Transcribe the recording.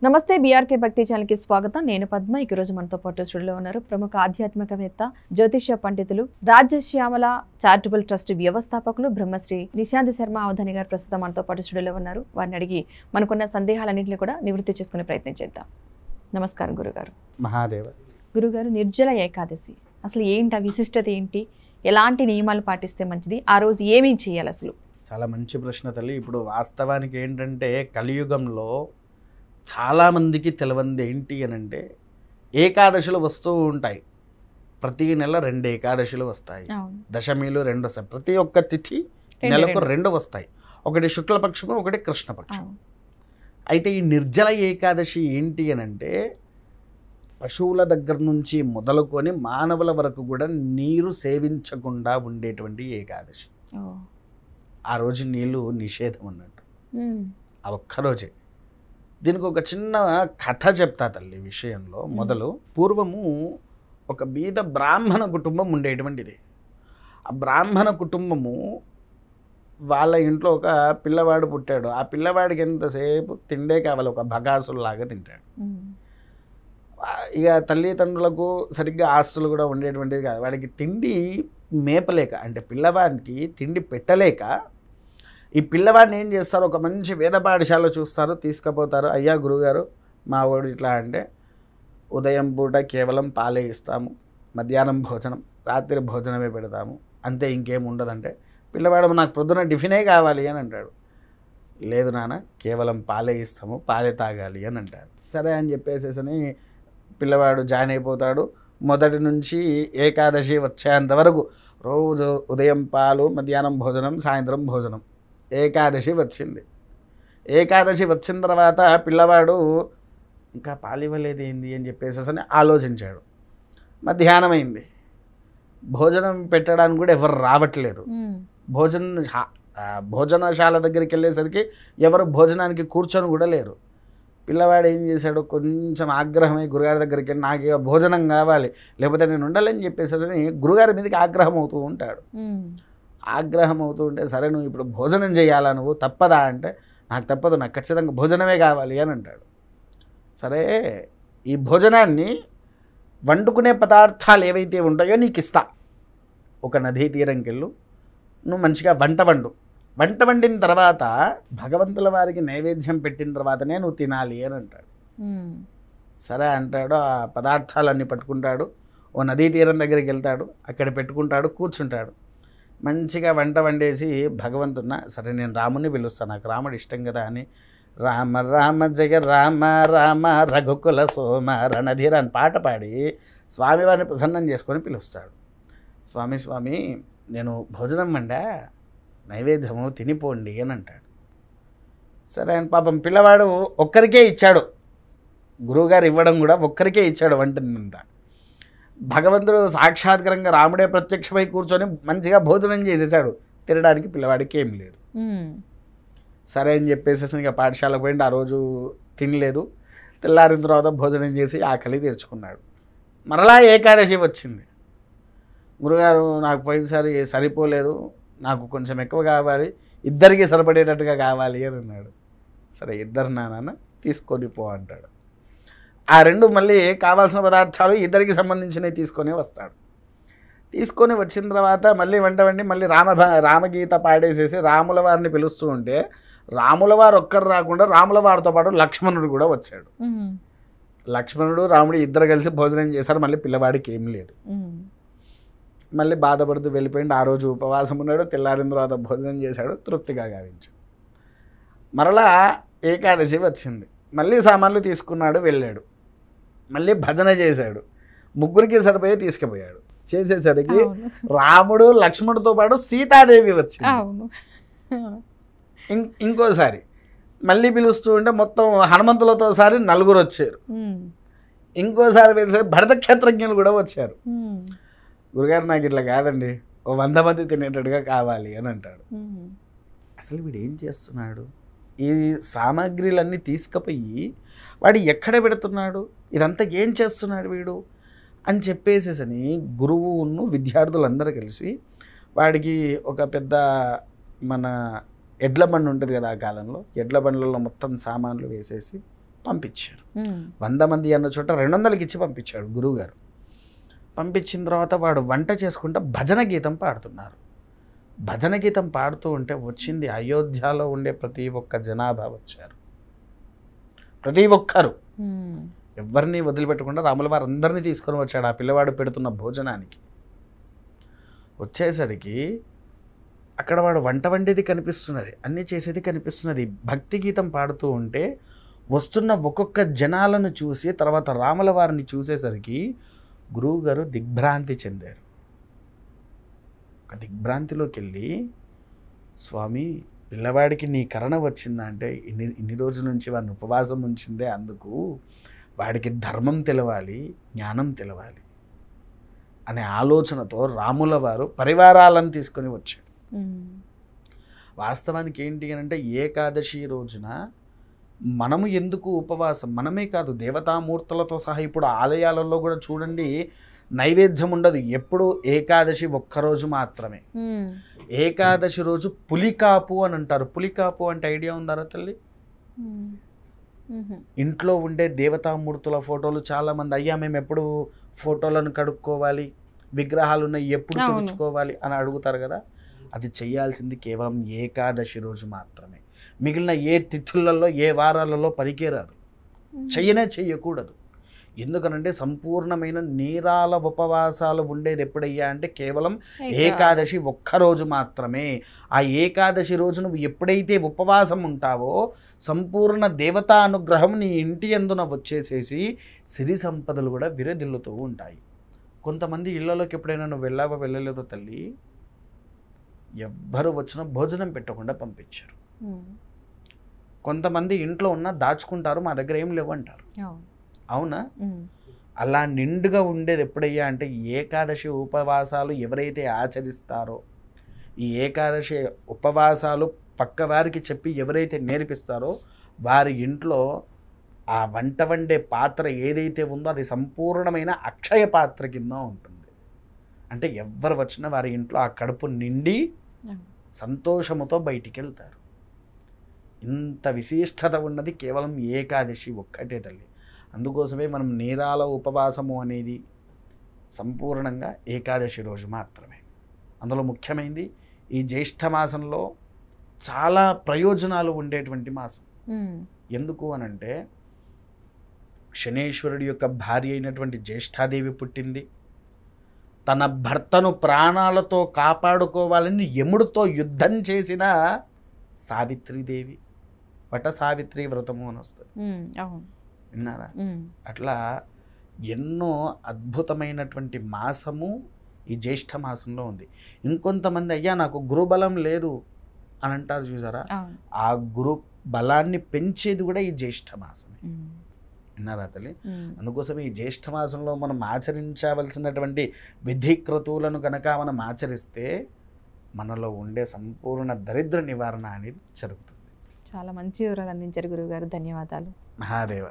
నమస్తే బీఆర్కే భక్తి ఛానల్కి స్వాగతం. నేను పద్మ. ఈ రోజు మనతో పాటు స్టూడియోలో ఉన్నారు ప్రముఖ ఆధ్యాత్మికవేత్త, జ్యోతిష్య పండితులు, రాజ్యశ్యామల చారిటబుల్ ట్రస్ట్ వ్యవస్థాపకులు బ్రహ్మశ్రీ నిశాంత్ శర్మ అవధాని గారు ప్రస్తుతం మనతో పాటు స్టూడియోలో ఉన్నారు. వారిని అడిగి మనకున్న సందేహాలన్నింటినీ కూడా నివృత్తి చేసుకునే ప్రయత్నం చేద్దాం. నమస్కారం గురుగారు. మహాదేవ. గురుగారు, నిర్జల ఏకాదశి అసలు ఏంటి, ఆ విశిష్టత ఏంటి, ఎలాంటి నియమాలు పాటిస్తే మంచిది, ఆ రోజు ఏమేం చేయాలి అసలు? చాలా మంచి ప్రశ్న తల్లి. ఇప్పుడు వాస్తవానికి ఏంటంటే కలియుగంలో చాలామందికి తెలియంది ఏంటి అని అంటే ఏకాదశులు వస్తూ ఉంటాయి. ప్రతి నెల 2 ఏకాదశులు వస్తాయి, దశమిలు 2 వస్తాయి. ప్రతి ఒక్క తిథి నెలకు 2 వస్తాయి. ఒకటి శుక్లపక్షము, ఒకటి కృష్ణపక్షం. అయితే ఈ నిర్జల ఏకాదశి ఏంటి అని అంటే పశువుల దగ్గర నుంచి మొదలుకొని మానవుల వరకు కూడా నీరు సేవించకుండా ఉండేటువంటి ఏకాదశి. ఆ రోజు నీళ్ళు నిషేధం అన్నట్టు, ఆ ఒక్కరోజే. దీనికి ఒక చిన్న కథ చెప్తా తల్లి విషయంలో. మొదలు పూర్వము ఒక బీద బ్రాహ్మణ కుటుంబం ఉండేటువంటిది. ఆ బ్రాహ్మణ కుటుంబము వాళ్ళ ఇంట్లో ఒక పిల్లవాడు పుట్టాడు. ఆ పిల్లవాడికి ఎంతసేపు తిండే కావాలి, ఒక బగాసుల్లాగా తింటాడు. ఇక తల్లిదండ్రులకు సరిగ్గా ఆస్తులు కూడా ఉండేటువంటిది కాదు. వాడికి తిండి మేపలేక, అంటే పిల్లవాడికి తిండి పెట్టలేక ఈ పిల్లవాడిని ఏం చేస్తారు, ఒక మంచి వేద పాఠశాల చూస్తారు, తీసుకుపోతారు. అయ్యా గురుగారు, మా వాడు ఇట్లా అంటే ఉదయం పూట కేవలం పాలే ఇస్తాము, మధ్యాహ్నం భోజనం, రాత్రి భోజనమే పెడతాము, అంతే, ఇంకేం ఉండదంటే పిల్లవాడు నాకు పొద్దున టిఫినే కావాలి అని అంటాడు. లేదు నాన్న, కేవలం పాలే ఇస్తాము, పాలే తాగాలి అని అంటారు. సరే అని చెప్పేసేసని పిల్లవాడు జాయిన్ అయిపోతాడు. మొదటి నుంచి ఏకాదశి వచ్చేంత వరకు రోజు ఉదయం పాలు, మధ్యాహ్నం భోజనం, సాయంత్రం భోజనం. ఏకాదశి వచ్చింది. ఏకాదశి వచ్చిన తర్వాత పిల్లవాడు ఇంకా పాలు ఇవ్వలేదు ఏంది అని చెప్పేసి ఆలోచించాడు. మధ్యాహ్నం అయింది, భోజనం పెట్టడానికి కూడా ఎవరు రావట్లేదు. భోజనశాల దగ్గరికి వెళ్ళేసరికి ఎవరు భోజనానికి కూర్చొని కూడా లేరు. పిల్లవాడు ఏం చేశాడు, కొంచెం ఆగ్రహమై గురుగారి దగ్గరికి వెళ్ళి నాకు ఇక భోజనం కావాలి, లేకపోతే నేను ఉండాలని చెప్పేసి గురుగారి మీదకి ఆగ్రహం అవుతూ ఉంటాడు. ఆగ్రహం అవుతూ ఉంటే, సరే నువ్వు ఇప్పుడు భోజనం చేయాలా, నువ్వు తప్పదా అంటే, నాకు తప్పదు, నాకు ఖచ్చితంగా భోజనమే కావాలి అని అంటాడు. సరే, ఈ భోజనాన్ని వండుకునే పదార్థాలు ఏవైతే ఉంటాయో నీకు ఇస్తా, ఒక నదీ తీరంకి వెళ్ళు, నువ్వు మంచిగా వంట వండిన తర్వాత భగవంతుల వారికి నైవేద్యం పెట్టిన తర్వాతనే నువ్వు తినాలి అని అంటాడు. సరే అంటాడు. ఆ పదార్థాలన్నీ పట్టుకుంటాడు, ఓ నదీ తీరం దగ్గరికి వెళ్తాడు, అక్కడ పెట్టుకుంటాడు, కూర్చుంటాడు. మంచిగా వంట వండేసి భగవంతున్న, సరే నేను రాముని పిలుస్తాను, నాకు రాముడు ఇష్టం కదా అని, రామ రామ జయ రామ రామ రఘుకుల సోమ రణధీర అని పాట పాడి స్వామివారిని ప్రసన్నం చేసుకొని పిలుస్తాడు. స్వామి నేను భోజనం వండా, నైవేద్యము తినిపోండి అని అంటాడు. సరే అని పాపం పిల్లవాడు ఒక్కరికే ఇచ్చాడు, గురువుగారు ఇవ్వడం కూడా ఒక్కరికే ఇచ్చాడు వంటనంతా. భగవంతుడు సాక్షాత్కారంగా రాముడే ప్రత్యక్షమై కూర్చొని మంచిగా భోజనం చేసేసాడు. తినడానికి పిల్లవాడికి ఏం లేదు. సరే అని చెప్పేసి ఇక పాఠశాలకు పోయింది. ఆ రోజు తినలేదు. తెల్లారిన తర్వాత భోజనం చేసి ఆకలి తీర్చుకున్నాడు. మరలా ఏకాదశి వచ్చింది. గురుగారు, నాకు పోయినసారి సరిపోలేదు, నాకు కొంచెం ఎక్కువ కావాలి, ఇద్దరికి సరిపడేటట్టుగా కావాలి అని అన్నాడు. సరే, ఇద్దరు నాన్న తీసుకొని పో అంటాడు. ఆ 2 మళ్ళీ కావాల్సిన పదార్థాలు ఇద్దరికి సంబంధించినవి తీసుకొని వస్తాడు. తీసుకొని వచ్చిన తర్వాత మళ్ళీ వంట వండి మళ్ళీ రామగీత పాడేసేసి రాముల వారిని పిలుస్తూ ఉంటే, రాముల వారు ఒక్కరు రాకుండా రాముల వారితో పాటు లక్ష్మణుడు కూడా వచ్చాడు. లక్ష్మణుడు రాముడు ఇద్దరు కలిసి భోజనం చేశారు. మళ్ళీ పిల్లవాడికి ఏం లేదు. మళ్ళీ బాధపడుతూ వెళ్ళిపోయింది. ఆ రోజు ఉపవాసం ఉన్నాడు. తెల్లారిన తర్వాత భోజనం చేశాడు, తృప్తిగా గావించాడు. మరలా ఏకాదశి వచ్చింది. మళ్ళీ సామాన్లు తీసుకున్నాడు, వెళ్ళాడు. మళ్ళీ భజన చేశాడు. ముగ్గురికి సరిపోయి తీసుకుపోయాడు. చేసేసరికి రాముడు లక్ష్మణుడితో పాటు సీతాదేవి వచ్చింది. ఇంకోసారి మళ్ళీ పిలుస్తూ ఉంటే మొత్తం హనుమంతులతో సారి 4 వచ్చారు. ఇంకోసారి పిలిచి భరత క్షేత్రజ్ఞులు కూడా వచ్చారు. గురుగారు, నాకు ఇట్లా కాదండి, ఓ 100 మంది తినేటట్టుగా కావాలి అని అంటాడు. అసలు వీడు ఏం చేస్తున్నాడు? ఈ సామాగ్రిలన్నీ తీసుకుపోయి వాడు ఎక్కడ పెడుతున్నాడు, ఇదంతా ఏం చేస్తున్నాడు వీడు అని చెప్పేసేసని గురువును విద్యార్థులందరూ కలిసి వాడికి ఒక పెద్ద మన ఎడ్ల బండి ఉంటుంది కదా ఆ కాలంలో, ఎడ్ల బండ్లలో మొత్తం సామాన్లు వేసేసి పంపించారు. 100 మంది అన్న చోట 200కి ఇచ్చి పంపించాడు గురువుగారు. పంపించిన తర్వాత వాడు వంట చేసుకుంటూ భజన గీతం పాడుతున్నారు. భజన గీతం పాడుతూ ఉంటే వచ్చింది అయోధ్యలో ఉండే ప్రతి ఒక్క జనాభా వచ్చారు. ప్రతి ఒక్కరు ఎవరిని వదిలిపెట్టకుండా రాముల వారు అందరినీ తీసుకొని వచ్చాడు ఆ పిల్లవాడు పెడుతున్న భోజనానికి. వచ్చేసరికి అక్కడ వాడు వంట వండేది కనిపిస్తున్నది, అన్నీ చేసేది కనిపిస్తున్నది. భక్తి గీతం పాడుతూ ఉంటే వస్తున్న ఒక్కొక్క జనాలను చూసి తర్వాత రాముల వారిని చూసేసరికి గురువుగారు దిగ్భ్రాంతి చెందారు. ఒక దిగ్భ్రాంతిలోకి వెళ్ళి, స్వామి పిల్లవాడికి నీ కరణ వచ్చిందా అంటే, ఇన్ని రోజుల నుంచి వాడిని ఉపవాసం ఉంచిందే అందుకు, వాడికి ధర్మం తెలవాలి, జ్ఞానం తెలవాలి అనే ఆలోచనతో రాముల వారు పరివారాలను తీసుకొని వచ్చాడు. వాస్తవానికి ఏంటి అని అంటే, ఏకాదశి రోజున మనము ఎందుకు ఉపవాసం, మనమే కాదు దేవతామూర్తులతో సహా ఇప్పుడు ఆలయాలలో కూడా చూడండి నైవేద్యం ఉండదు, ఎప్పుడు ఏకాదశి ఒక్కరోజు మాత్రమే. ఏకాదశి రోజు పులికాపు అని అంటారు. పులికాపు అంటే ఐడియా ఉందారా తల్లి? ఇంట్లో ఉండే దేవతామూర్తుల ఫోటోలు చాలామంది, అయ్యా మేము ఎప్పుడు ఫోటోలను కడుక్కోవాలి, విగ్రహాలు ఉన్నాయి ఎప్పుడు తుడుచుకోవాలి అని అడుగుతారు కదా. అది చేయాల్సింది కేవలం ఏకాదశి రోజు మాత్రమే. మిగిలిన ఏ తిథులలో ఏ వారాలలో పనికిరాదు, చెయ్యకూడదు. ఎందుకనంటే సంపూర్ణమైన నీరాల ఉపవాసాలు ఉండేది ఎప్పుడయ్యా అంటే కేవలం ఏకాదశి ఒక్కరోజు మాత్రమే. ఆ ఏకాదశి రోజు నువ్వు ఎప్పుడైతే ఉపవాసం ఉంటావో సంపూర్ణ దేవతా అనుగ్రహం నీ ఇంటి యందున వచ్చేసేసి సిరి సంపదలు కూడా విరదిల్లుతూ ఉంటాయి. కొంతమంది ఇళ్లలోకి ఎప్పుడైనా నువ్వు వెళ్ళలేదో తల్లి, ఎవ్వరు వచ్చినా భోజనం పెట్టకుండా పంపించారు. కొంతమంది ఇంట్లో ఉన్న దాచుకుంటారు, మా దగ్గర ఏం లేవు అంటారు. అవునా? అలా నిండుగా ఉండేది ఎప్పుడయ్యా అంటే ఏకాదశి ఉపవాసాలు ఎవరైతే ఆచరిస్తారో, ఈ ఏకాదశి ఉపవాసాలు పక్క వారికి చెప్పి ఎవరైతే నేర్పిస్తారో వారి ఇంట్లో ఆ వంట వండే పాత్ర ఏదైతే ఉందో అది సంపూర్ణమైన అక్షయ పాత్ర కింద ఉంటుంది. అంటే ఎవరు వచ్చినా వారి ఇంట్లో ఆ కడుపు నిండి సంతోషముతో బయటికి వెళ్తారు. ఇంత విశిష్టత ఉన్నది కేవలం ఏకాదశి ఒక్కటే తల్లి. అందుకోసమే మనం నీరాల ఉపవాసము అనేది సంపూర్ణంగా ఏకాదశి రోజు మాత్రమే. అందులో ముఖ్యమైనది ఈ జ్యేష్ఠ మాసంలో చాలా ప్రయోజనాలు ఉండేటువంటి మాసం. ఎందుకు అనంటే శనేశ్వరుడి యొక్క భార్య అయినటువంటి జ్యేష్ఠాదేవి పుట్టింది. తన భర్తను ప్రాణాలతో కాపాడుకోవాలని యముడితో యుద్ధం చేసిన సావిత్రీదేవి, వట సావిత్రి వ్రతము అని వస్తుంది, విన్నారా? అట్లా ఎన్నో అద్భుతమైనటువంటి మాసము ఈ జ్యేష్ఠ మాసంలో ఉంది. ఇంకొంతమంది అయ్యా నాకు గురుబలం లేదు అని అంటారు చూసారా, ఆ గురు బలాన్ని పెంచేది కూడా ఈ జ్యేష్ఠ మాసమే. విన్నారా తల్లి? అందుకోసమే ఈ జ్యేష్ఠ మాసంలో మనం ఆచరించవలసినటువంటి విధిక్రతువులను కనుక మనం ఆచరిస్తే మనలో ఉండే సంపూర్ణ దరిద్ర నివారణ అనేది జరుగుతుంది. చాలా మంచి వివరాలు అందించారు గురువుగారు. ధన్యవాదాలు. మహాదేవ.